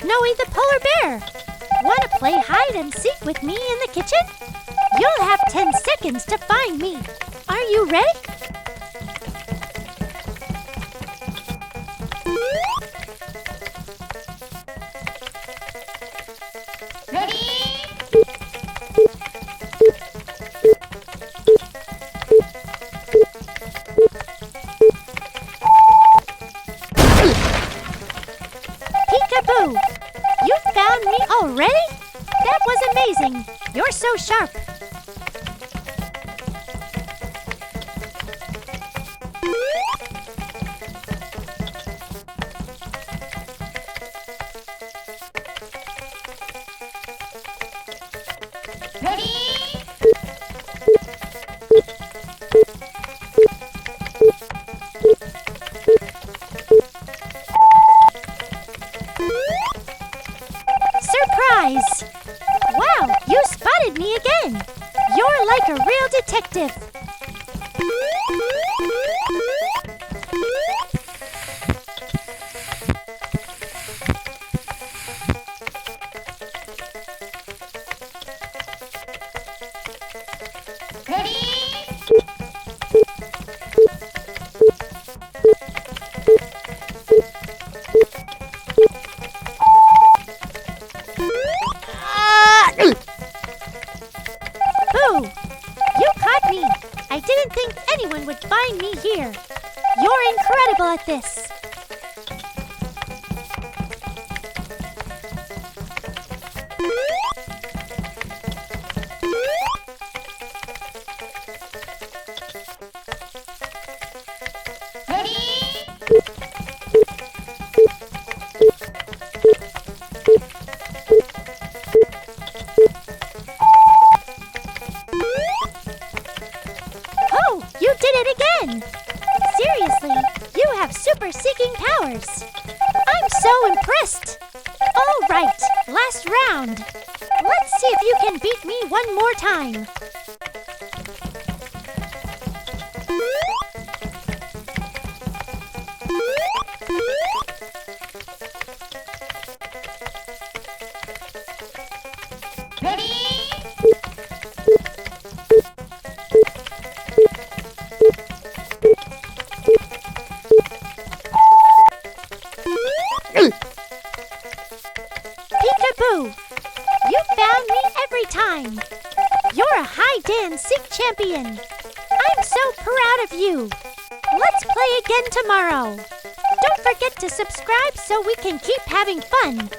Snowy the polar bear. Want to play hide and seek with me in the kitchen? You'll have 10 seconds to find me. Are you ready? Peekaboo! You found me already? That was amazing. You're so sharp. Surprise! Wow, you spotted me again! You're like a real detective! Boo! You caught me! I didn't think anyone would find me here. You're incredible at this. Oh, you did it again! Seriously, you have super seeking powers. I'm so impressed. All right, last round. Let's see if you can beat me one more time. Peekaboo! You found me every time. You're a hide and seek champion. I'm so proud of you. Let's play again tomorrow. Don't forget to subscribe so we can keep having fun.